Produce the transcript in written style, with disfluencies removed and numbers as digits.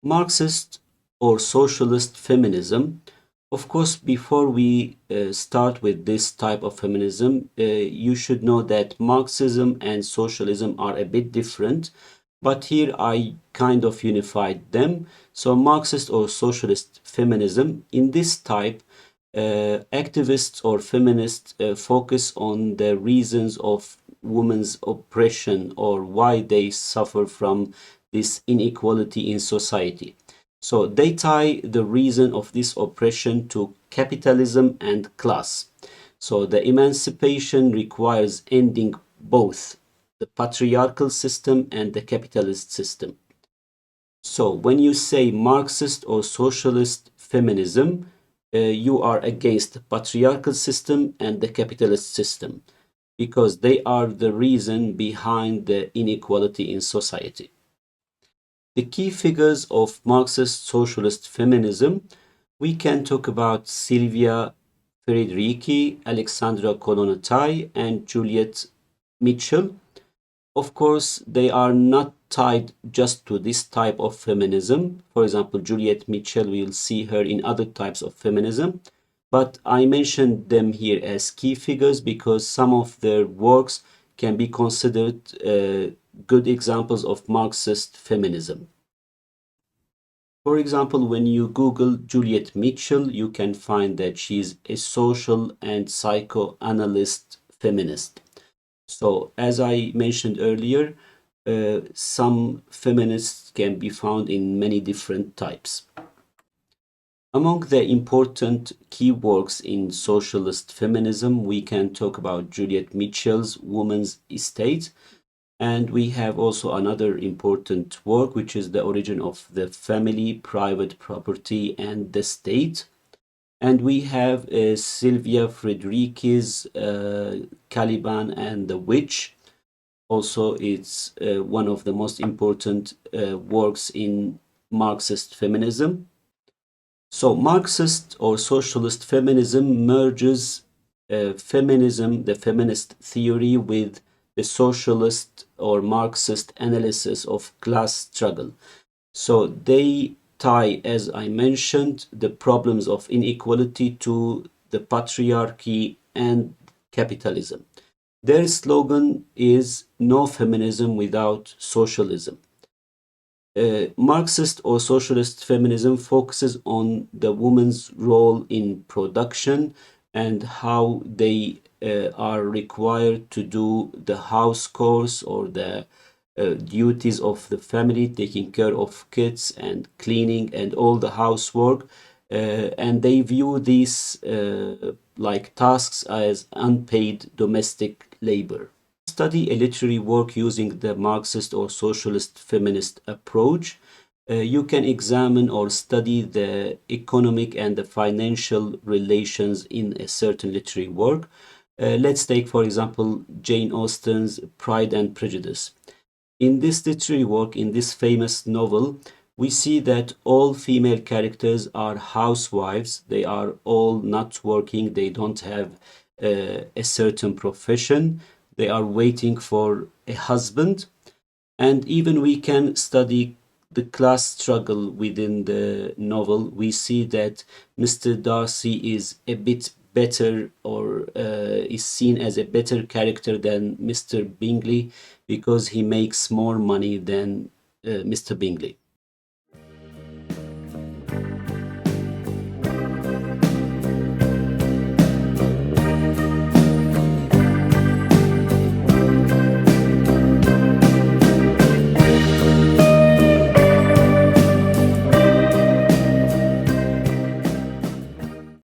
Marxist or socialist feminism. Of course, before we start with this type of feminism, you should know that Marxism and socialism are a bit different, but here I kind of unified them. So, Marxist or socialist feminism, in this type, activists or feminists focus on the reasons of women's oppression or why they suffer from this inequality in society. So they tie the reason of this oppression to capitalism and class. So the emancipation requires ending both the patriarchal system and the capitalist system. So when you say Marxist or socialist feminism, you are against the patriarchal system and the capitalist system because they are the reason behind the inequality in society. The key figures of Marxist socialist feminism, we can talk about Sylvia Federici, Alexandra Kollontai, and Juliet Mitchell. Of course, they are not tied just to this type of feminism. For example, Juliet Mitchell, we'll see her in other types of feminism. But I mentioned them here as key figures because some of their works can be considered good examples of Marxist feminism. For example, when you Google Juliet Mitchell, you can find that she's a social and psychoanalyst feminist. So, as I mentioned earlier, some feminists can be found in many different types. Among the important key works in socialist feminism, we can talk about Juliet Mitchell's Woman's Estate, and we have also another important work, which is The Origin of the Family, Private Property, and the State. And we have Sylvia Federici's Caliban and the Witch. Also, it's one of the most important works in Marxist feminism. So, Marxist or socialist feminism merges feminism, the feminist theory, with the socialist or Marxist analysis of class struggle. So, they tie, as I mentioned, the problems of inequality to the patriarchy and capitalism. Their slogan is no feminism without socialism. Marxist or socialist feminism focuses on the woman's role in production and how they are required to do the house chores or the duties of the family, taking care of kids and cleaning and all the housework. And they view these like tasks as unpaid domestic labor. Study a literary work using the Marxist or socialist feminist approach. You can examine or study the economic and the financial relations in a certain literary work. Let's take, for example, Jane Austen's Pride and Prejudice. In this literary work, in this famous novel, we see that all female characters are housewives. They are all not working. They don't have a certain profession. They are waiting for a husband. And even we can study the class struggle within the novel. We see that Mr. Darcy is a bit better or is seen as a better character than Mr. Bingley because he makes more money than Mr. Bingley.